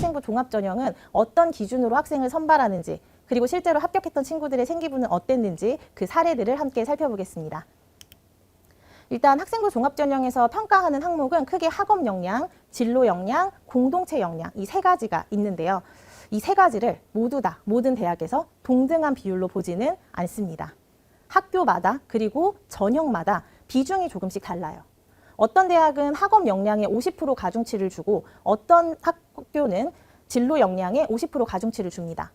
학생부 종합전형은 어떤 기준으로 학생을 선발하는지, 그리고 실제로 합격했던 친구들의 생기부는 어땠는지 그 사례들을 함께 살펴보겠습니다. 일단 학생부 종합전형에서 평가하는 항목은 크게 학업 역량, 진로 역량, 공동체 역량 이 세 가지가 있는데요. 이 세 가지를 모두 다 모든 대학에서 동등한 비율로 보지는 않습니다. 학교마다 그리고 전형마다 비중이 조금씩 달라요. 어떤 대학은 학업 역량에 50% 가중치를 주고 어떤 학교는 진로 역량에 50% 가중치를 줍니다.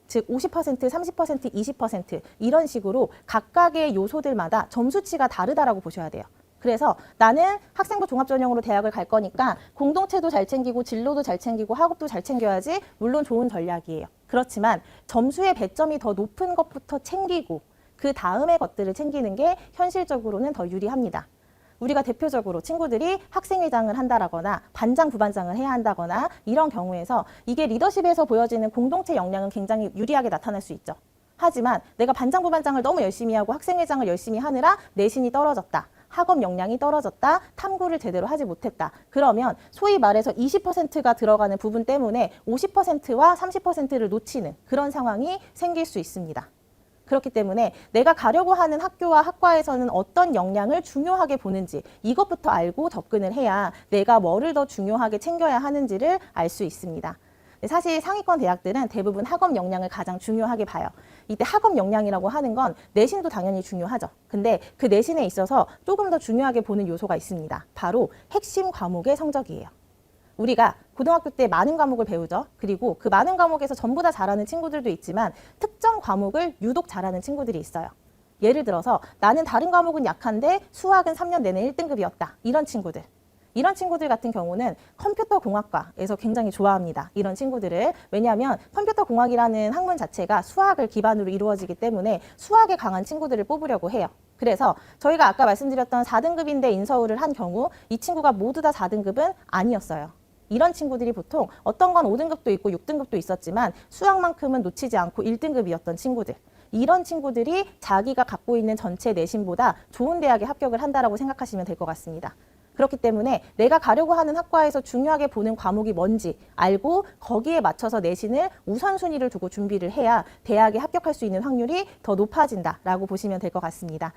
즉 50%, 30%, 20% 이런 식으로 각각의 요소들마다 점수치가 다르다라고 보셔야 돼요. 그래서 나는 학생부 종합전형으로 대학을 갈 거니까 공동체도 잘 챙기고 진로도 잘 챙기고 학업도 잘 챙겨야지 물론 좋은 전략이에요. 그렇지만 점수의 배점이 더 높은 것부터 챙기고 그 다음의 것들을 챙기는 게 현실적으로는 더 유리합니다. 우리가 대표적으로 친구들이 학생회장을 한다거나 반장, 부반장을 해야 한다거나 이런 경우에서 이게 리더십에서 보여지는 공동체 역량은 굉장히 유리하게 나타날 수 있죠. 하지만 내가 반장, 부반장을 너무 열심히 하고 학생회장을 열심히 하느라 내신이 떨어졌다. 학업 역량이 떨어졌다. 탐구를 제대로 하지 못했다. 그러면 소위 말해서 20%가 들어가는 부분 때문에 50%와 30%를 놓치는 그런 상황이 생길 수 있습니다. 그렇기 때문에 내가 가려고 하는 학교와 학과에서는 어떤 역량을 중요하게 보는지 이것부터 알고 접근을 해야 내가 뭐를 더 중요하게 챙겨야 하는지를 알 수 있습니다. 사실 상위권 대학들은 대부분 학업 역량을 가장 중요하게 봐요. 이때 학업 역량이라고 하는 건 내신도 당연히 중요하죠. 근데 그 내신에 있어서 조금 더 중요하게 보는 요소가 있습니다. 바로 핵심 과목의 성적이에요. 우리가 고등학교 때 많은 과목을 배우죠. 그리고 그 많은 과목에서 전부 다 잘하는 친구들도 있지만 특정 과목을 유독 잘하는 친구들이 있어요. 예를 들어서 나는 다른 과목은 약한데 수학은 3년 내내 1등급이었다. 이런 친구들. 이런 친구들 같은 경우는 컴퓨터공학과에서 굉장히 좋아합니다. 이런 친구들을. 왜냐하면 컴퓨터공학이라는 학문 자체가 수학을 기반으로 이루어지기 때문에 수학에 강한 친구들을 뽑으려고 해요. 그래서 저희가 아까 말씀드렸던 4등급인데 인서울을 한 경우 이 친구가 모두 다 4등급은 아니었어요. 이런 친구들이 보통 어떤 건 5등급도 있고 6등급도 있었지만 수학만큼은 놓치지 않고 1등급이었던 친구들. 이런 친구들이 자기가 갖고 있는 전체 내신보다 좋은 대학에 합격을 한다라고 생각하시면 될 것 같습니다. 그렇기 때문에 내가 가려고 하는 학과에서 중요하게 보는 과목이 뭔지 알고 거기에 맞춰서 내신을 우선순위를 두고 준비를 해야 대학에 합격할 수 있는 확률이 더 높아진다라고 보시면 될 것 같습니다.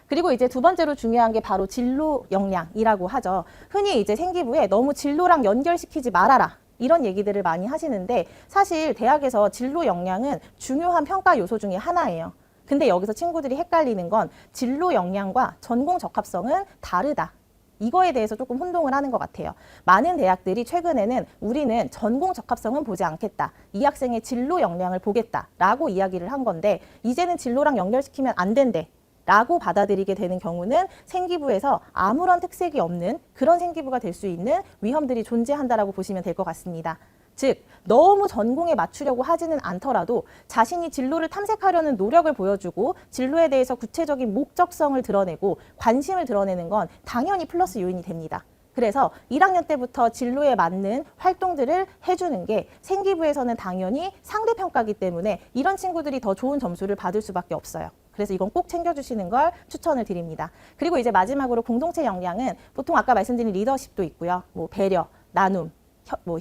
그리고 이제 두 번째로 중요한 게 바로 진로 역량이라고 하죠. 흔히 이제 생기부에 너무 진로랑 연결시키지 말아라. 이런 얘기들을 많이 하시는데 사실 대학에서 진로 역량은 중요한 평가 요소 중에 하나예요. 근데 여기서 친구들이 헷갈리는 건 진로 역량과 전공 적합성은 다르다. 이거에 대해서 조금 혼동을 하는 것 같아요. 많은 대학들이 최근에는 우리는 전공 적합성은 보지 않겠다. 이 학생의 진로 역량을 보겠다라고 이야기를 한 건데 이제는 진로랑 연결시키면 안 된대. 라고 받아들이게 되는 경우는 생기부에서 아무런 특색이 없는 그런 생기부가 될 수 있는 위험들이 존재한다라고 보시면 될 것 같습니다. 즉 너무 전공에 맞추려고 하지는 않더라도 자신이 진로를 탐색하려는 노력을 보여주고 진로에 대해서 구체적인 목적성을 드러내고 관심을 드러내는 건 당연히 플러스 요인이 됩니다. 그래서 1학년 때부터 진로에 맞는 활동들을 해주는 게 생기부에서는 당연히 상대평가이기 때문에 이런 친구들이 더 좋은 점수를 받을 수밖에 없어요. 그래서 이건 꼭 챙겨주시는 걸 추천을 드립니다. 그리고 이제 마지막으로 공동체 역량은 보통 아까 말씀드린 리더십도 있고요. 뭐 배려, 나눔,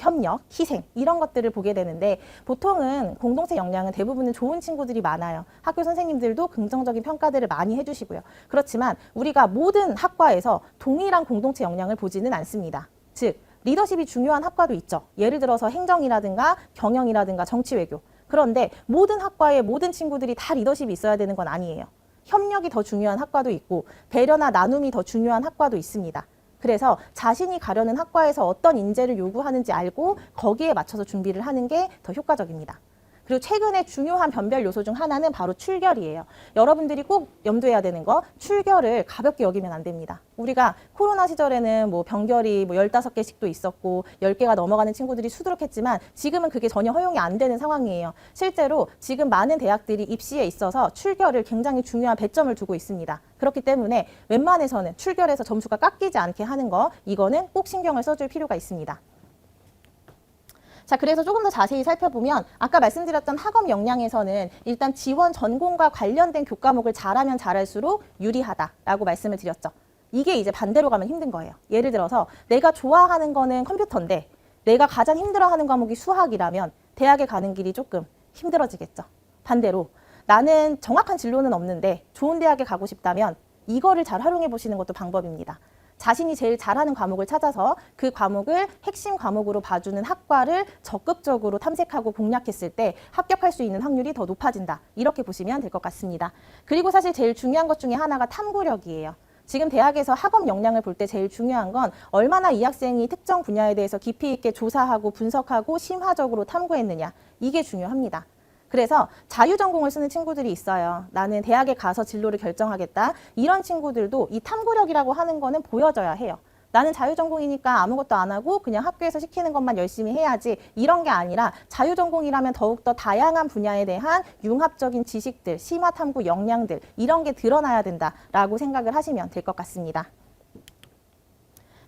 협력, 희생 이런 것들을 보게 되는데 보통은 공동체 역량은 대부분은 좋은 친구들이 많아요. 학교 선생님들도 긍정적인 평가들을 많이 해주시고요. 그렇지만 우리가 모든 학과에서 동일한 공동체 역량을 보지는 않습니다. 즉 리더십이 중요한 학과도 있죠. 예를 들어서 행정이라든가 경영이라든가 정치외교. 그런데 모든 학과의 모든 친구들이 다 리더십이 있어야 되는 건 아니에요. 협력이 더 중요한 학과도 있고 배려나 나눔이 더 중요한 학과도 있습니다. 그래서 자신이 가려는 학과에서 어떤 인재를 요구하는지 알고 거기에 맞춰서 준비를 하는 게 더 효과적입니다. 그리고 최근에 중요한 변별 요소 중 하나는 바로 출결이에요. 여러분들이 꼭 염두해야 되는 거, 출결을 가볍게 여기면 안 됩니다. 우리가 코로나 시절에는 뭐 병결이 15개씩도 있었고 10개가 넘어가는 친구들이 수두룩했지만 지금은 그게 전혀 허용이 안 되는 상황이에요. 실제로 지금 많은 대학들이 입시에 있어서 출결을 굉장히 중요한 배점을 두고 있습니다. 그렇기 때문에 웬만해서는 출결에서 점수가 깎이지 않게 하는 거, 이거는 꼭 신경을 써줄 필요가 있습니다. 자, 그래서 조금 더 자세히 살펴보면 아까 말씀드렸던 학업 역량에서는 일단 지원 전공과 관련된 교과목을 잘하면 잘할수록 유리하다라고 말씀을 드렸죠. 이게 이제 반대로 가면 힘든 거예요. 예를 들어서 내가 좋아하는 거는 컴퓨터인데 내가 가장 힘들어하는 과목이 수학이라면 대학에 가는 길이 조금 힘들어지겠죠. 반대로 나는 정확한 진로는 없는데 좋은 대학에 가고 싶다면 이거를 잘 활용해 보시는 것도 방법입니다. 자신이 제일 잘하는 과목을 찾아서 그 과목을 핵심 과목으로 봐주는 학과를 적극적으로 탐색하고 공략했을 때 합격할 수 있는 확률이 더 높아진다. 이렇게 보시면 될 것 같습니다. 그리고 사실 제일 중요한 것 중에 하나가 탐구력이에요. 지금 대학에서 학업 역량을 볼 때 제일 중요한 건 얼마나 이 학생이 특정 분야에 대해서 깊이 있게 조사하고 분석하고 심화적으로 탐구했느냐. 이게 중요합니다. 그래서 자유전공을 쓰는 친구들이 있어요. 나는 대학에 가서 진로를 결정하겠다. 이런 친구들도 이 탐구력이라고 하는 거는 보여져야 해요. 나는 자유전공이니까 아무것도 안 하고 그냥 학교에서 시키는 것만 열심히 해야지. 이런 게 아니라 자유전공이라면 더욱더 다양한 분야에 대한 융합적인 지식들, 심화탐구 역량들 이런 게 드러나야 된다라고 생각을 하시면 될 것 같습니다.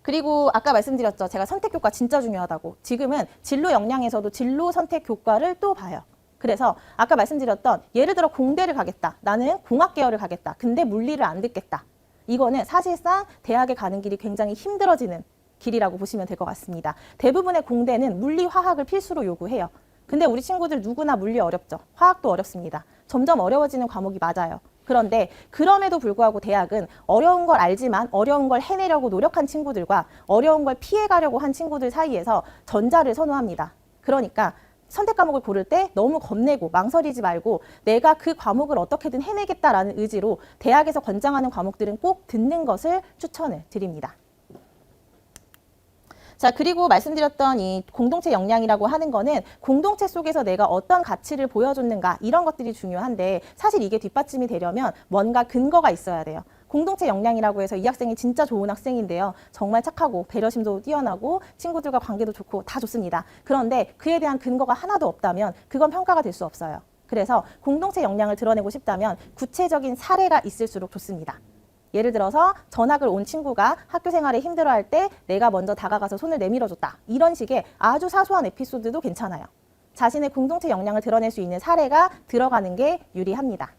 그리고 아까 말씀드렸죠. 제가 선택교과 진짜 중요하다고. 지금은 진로 역량에서도 진로 선택 교과를 또 봐요. 그래서 아까 말씀드렸던 예를 들어 공대를 가겠다. 나는 공학 계열을 가겠다. 근데 물리를 안 듣겠다. 이거는 사실상 대학에 가는 길이 굉장히 힘들어지는 길이라고 보시면 될 것 같습니다. 대부분의 공대는 물리, 화학을 필수로 요구해요. 근데 우리 친구들 누구나 물리 어렵죠. 화학도 어렵습니다. 점점 어려워지는 과목이 맞아요. 그런데 그럼에도 불구하고 대학은 어려운 걸 알지만 어려운 걸 해내려고 노력한 친구들과 어려운 걸 피해가려고 한 친구들 사이에서 전자를 선호합니다. 그러니까 선택 과목을 고를 때 너무 겁내고 망설이지 말고 내가 그 과목을 어떻게든 해내겠다라는 의지로 대학에서 권장하는 과목들은 꼭 듣는 것을 추천을 드립니다. 자, 그리고 말씀드렸던 이 공동체 역량이라고 하는 거는 공동체 속에서 내가 어떤 가치를 보여줬는가 이런 것들이 중요한데 사실 이게 뒷받침이 되려면 뭔가 근거가 있어야 돼요. 공동체 역량이라고 해서 이 학생이 진짜 좋은 학생인데요. 정말 착하고 배려심도 뛰어나고 친구들과 관계도 좋고 다 좋습니다. 그런데 그에 대한 근거가 하나도 없다면 그건 평가가 될 수 없어요. 그래서 공동체 역량을 드러내고 싶다면 구체적인 사례가 있을수록 좋습니다. 예를 들어서 전학을 온 친구가 학교 생활에 힘들어할 때 내가 먼저 다가가서 손을 내밀어줬다. 이런 식의 아주 사소한 에피소드도 괜찮아요. 자신의 공동체 역량을 드러낼 수 있는 사례가 들어가는 게 유리합니다.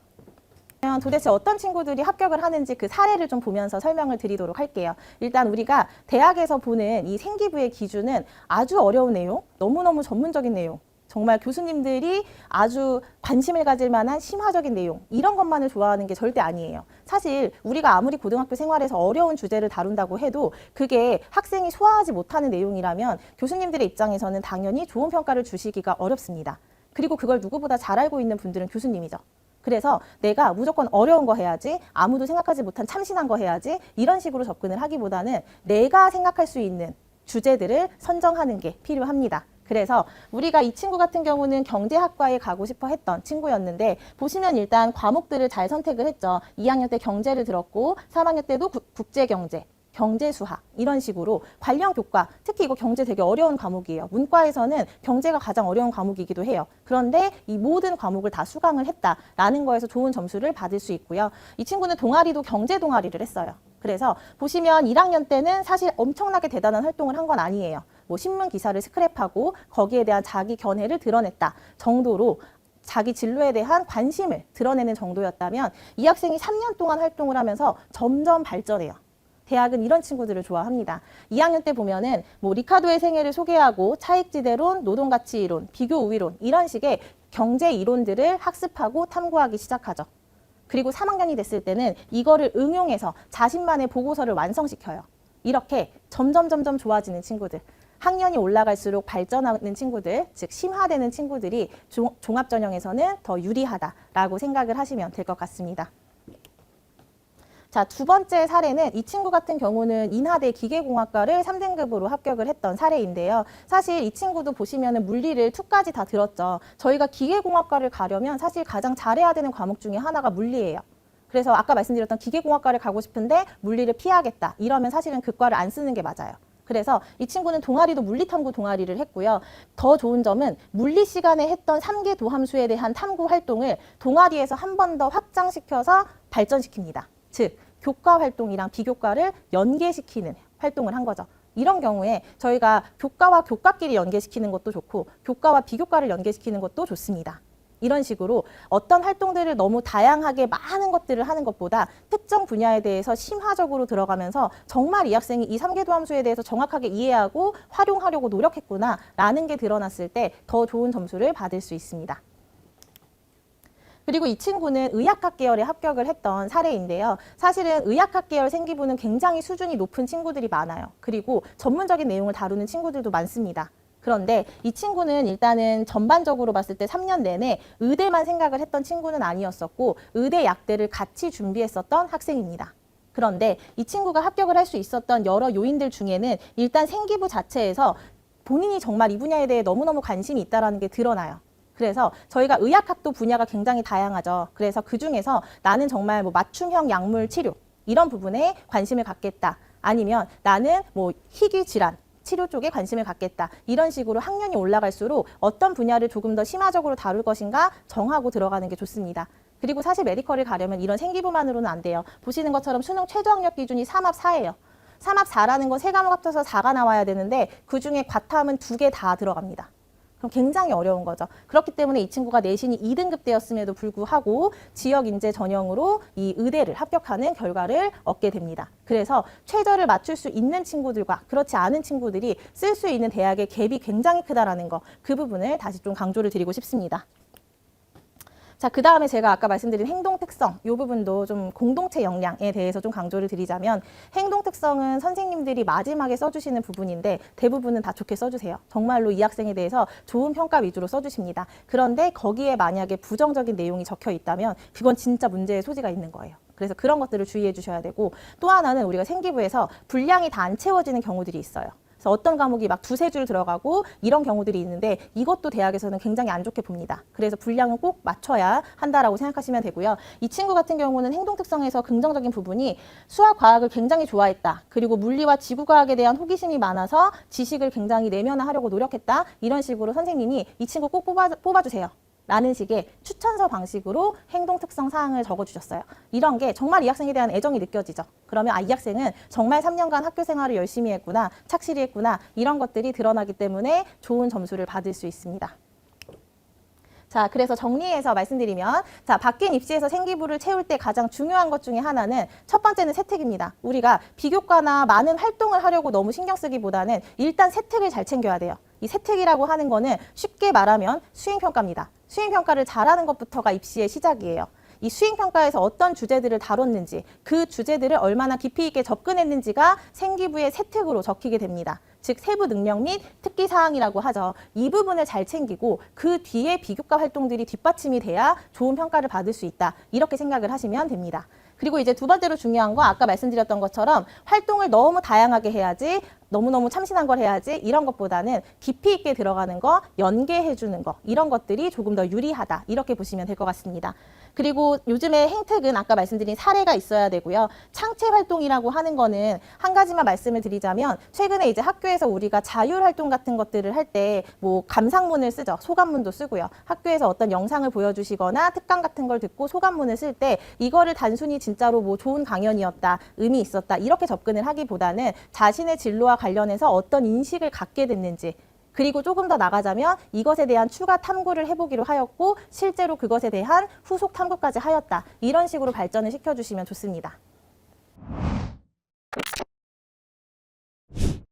도대체 어떤 친구들이 합격을 하는지 그 사례를 좀 보면서 설명을 드리도록 할게요. 일단 우리가 대학에서 보는 이 생기부의 기준은 아주 어려운 내용, 너무너무 전문적인 내용, 정말 교수님들이 아주 관심을 가질 만한 심화적인 내용 이런 것만을 좋아하는 게 절대 아니에요. 사실 우리가 아무리 고등학교 생활에서 어려운 주제를 다룬다고 해도 그게 학생이 소화하지 못하는 내용이라면 교수님들의 입장에서는 당연히 좋은 평가를 주시기가 어렵습니다. 그리고 그걸 누구보다 잘 알고 있는 분들은 교수님이죠. 그래서 내가 무조건 어려운 거 해야지, 아무도 생각하지 못한 참신한 거 해야지 이런 식으로 접근을 하기보다는 내가 생각할 수 있는 주제들을 선정하는 게 필요합니다. 그래서 우리가 이 친구 같은 경우는 경제학과에 가고 싶어 했던 친구였는데 보시면 일단 과목들을 잘 선택을 했죠. 2학년 때 경제를 들었고 3학년 때도 국제경제, 경제수학 이런 식으로 관련 교과, 특히 이거 경제 되게 어려운 과목이에요. 문과에서는 경제가 가장 어려운 과목이기도 해요. 그런데 이 모든 과목을 다 수강을 했다라는 거에서 좋은 점수를 받을 수 있고요. 이 친구는 동아리도 경제 동아리를 했어요. 그래서 보시면 1학년 때는 사실 엄청나게 대단한 활동을 한 건 아니에요. 뭐 신문 기사를 스크랩하고 거기에 대한 자기 견해를 드러냈다 정도로 자기 진로에 대한 관심을 드러내는 정도였다면 이 학생이 3년 동안 활동을 하면서 점점 발전해요. 대학은 이런 친구들을 좋아합니다. 2학년 때 보면은 뭐 리카도의 생애를 소개하고 차익지대론, 노동가치 이론, 비교 우위론 이런 식의 경제 이론들을 학습하고 탐구하기 시작하죠. 그리고 3학년이 됐을 때는 이거를 응용해서 자신만의 보고서를 완성시켜요. 이렇게 점점 좋아지는 친구들. 학년이 올라갈수록 발전하는 친구들, 즉 심화되는 친구들이 종합전형에서는 더 유리하다라고 생각을 하시면 될 것 같습니다. 자, 두 번째 사례는 이 친구 같은 경우는 인하대 기계공학과를 3등급으로 합격을 했던 사례인데요. 사실 이 친구도 보시면은 물리를 2까지 다 들었죠. 저희가 기계공학과를 가려면 사실 가장 잘해야 되는 과목 중에 하나가 물리예요. 그래서 아까 말씀드렸던 기계공학과를 가고 싶은데 물리를 피하겠다. 이러면 사실은 그 과를 안 쓰는 게 맞아요. 그래서 이 친구는 동아리도 물리탐구 동아리를 했고요. 더 좋은 점은 물리 시간에 했던 3개 도함수에 대한 탐구 활동을 동아리에서 한 번 더 확장시켜서 발전시킵니다. 즉, 교과 활동이랑 비교과를 연계시키는 활동을 한 거죠. 이런 경우에 저희가 교과와 교과끼리 연계시키는 것도 좋고 교과와 비교과를 연계시키는 것도 좋습니다. 이런 식으로 어떤 활동들을 너무 다양하게 많은 것들을 하는 것보다 특정 분야에 대해서 심화적으로 들어가면서 정말 이 학생이 이 3계도 함수에 대해서 정확하게 이해하고 활용하려고 노력했구나라는 게 드러났을 때 더 좋은 점수를 받을 수 있습니다. 그리고 이 친구는 의학학 계열에 합격을 했던 사례인데요. 사실은 의학학 계열 생기부는 굉장히 수준이 높은 친구들이 많아요. 그리고 전문적인 내용을 다루는 친구들도 많습니다. 그런데 이 친구는 일단은 전반적으로 봤을 때 3년 내내 의대만 생각을 했던 친구는 아니었었고 의대 약대를 같이 준비했었던 학생입니다. 그런데 이 친구가 합격을 할 수 있었던 여러 요인들 중에는 일단 생기부 자체에서 본인이 정말 이 분야에 대해 너무너무 관심이 있다는 게 드러나요. 그래서 저희가 의학학도 분야가 굉장히 다양하죠. 그래서 그중에서 나는 정말 뭐 맞춤형 약물 치료 이런 부분에 관심을 갖겠다. 아니면 나는 뭐 희귀 질환 치료 쪽에 관심을 갖겠다. 이런 식으로 학년이 올라갈수록 어떤 분야를 조금 더 심화적으로 다룰 것인가 정하고 들어가는 게 좋습니다. 그리고 사실 메디컬을 가려면 이런 생기부만으로는 안 돼요. 보시는 것처럼 수능 최저 학력 기준이 3합 4예요. 3합 4라는 건 3과목 합쳐서 4가 나와야 되는데 그중에 과탐은 2개 다 들어갑니다. 그럼 굉장히 어려운 거죠. 그렇기 때문에 이 친구가 내신이 2등급대였음에도 불구하고 지역인재 전형으로 이 의대를 합격하는 결과를 얻게 됩니다. 그래서 최저를 맞출 수 있는 친구들과 그렇지 않은 친구들이 쓸 수 있는 대학의 갭이 굉장히 크다라는 거, 그 부분을 다시 좀 강조를 드리고 싶습니다. 자, 그 다음에 제가 아까 말씀드린 행동 특성, 이 부분도 좀 공동체 역량에 대해서 좀 강조를 드리자면 행동 특성은 선생님들이 마지막에 써주시는 부분인데 대부분은 다 좋게 써주세요. 정말로 이 학생에 대해서 좋은 평가 위주로 써주십니다. 그런데 거기에 만약에 부정적인 내용이 적혀 있다면 그건 진짜 문제의 소지가 있는 거예요. 그래서 그런 것들을 주의해 주셔야 되고 또 하나는 우리가 생기부에서 분량이 다 안 채워지는 경우들이 있어요. 그래서 어떤 과목이 막 2-3줄 들어가고 이런 경우들이 있는데 이것도 대학에서는 굉장히 안 좋게 봅니다. 그래서 분량은 꼭 맞춰야 한다라고 생각하시면 되고요. 이 친구 같은 경우는 행동 특성에서 긍정적인 부분이 수학, 과학을 굉장히 좋아했다. 그리고 물리와 지구과학에 대한 호기심이 많아서 지식을 굉장히 내면화하려고 노력했다. 이런 식으로 선생님이 이 친구 꼭 뽑아주세요. 라는 식의 추천서 방식으로 행동 특성 사항을 적어주셨어요. 이런 게 정말 이 학생에 대한 애정이 느껴지죠. 그러면 이 학생은 정말 3년간 학교 생활을 열심히 했구나, 착실히 했구나 이런 것들이 드러나기 때문에 좋은 점수를 받을 수 있습니다. 자, 그래서 정리해서 말씀드리면 자, 바뀐 입시에서 생기부를 채울 때 가장 중요한 것 중에 하나는 첫 번째는 세특입니다. 우리가 비교과나 많은 활동을 하려고 너무 신경 쓰기보다는 일단 세특을 잘 챙겨야 돼요. 이 세특이라고 하는 거는 쉽게 말하면 수행평가입니다. 수행평가를 잘하는 것부터가 입시의 시작이에요. 이 수행평가에서 어떤 주제들을 다뤘는지, 그 주제들을 얼마나 깊이 있게 접근했는지가 생기부의 세특으로 적히게 됩니다. 즉 세부 능력 및 특기 사항이라고 하죠. 이 부분을 잘 챙기고 그 뒤에 비교과 활동들이 뒷받침이 돼야 좋은 평가를 받을 수 있다. 이렇게 생각을 하시면 됩니다. 그리고 이제 두 번째로 중요한 거 아까 말씀드렸던 것처럼 활동을 너무 다양하게 해야지 너무너무 참신한 걸 해야지 이런 것보다는 깊이 있게 들어가는 거, 연계해 주는 거 이런 것들이 조금 더 유리하다 이렇게 보시면 될 것 같습니다. 그리고 요즘에 행특은 아까 말씀드린 사례가 있어야 되고요. 창체 활동이라고 하는 거는 한 가지만 말씀을 드리자면 최근에 이제 학교에서 우리가 자율 활동 같은 것들을 할 때 뭐 감상문을 쓰죠. 소감문도 쓰고요. 학교에서 어떤 영상을 보여주시거나 특강 같은 걸 듣고 소감문을 쓸 때 이거를 단순히 진짜로 뭐 좋은 강연이었다, 의미 있었다 이렇게 접근을 하기보다는 자신의 진로와 관련해서 어떤 인식을 갖게 됐는지 그리고 조금 더 나가자면 이것에 대한 추가 탐구를 해보기로 하였고 실제로 그것에 대한 후속 탐구까지 하였다. 이런 식으로 발전을 시켜주시면 좋습니다.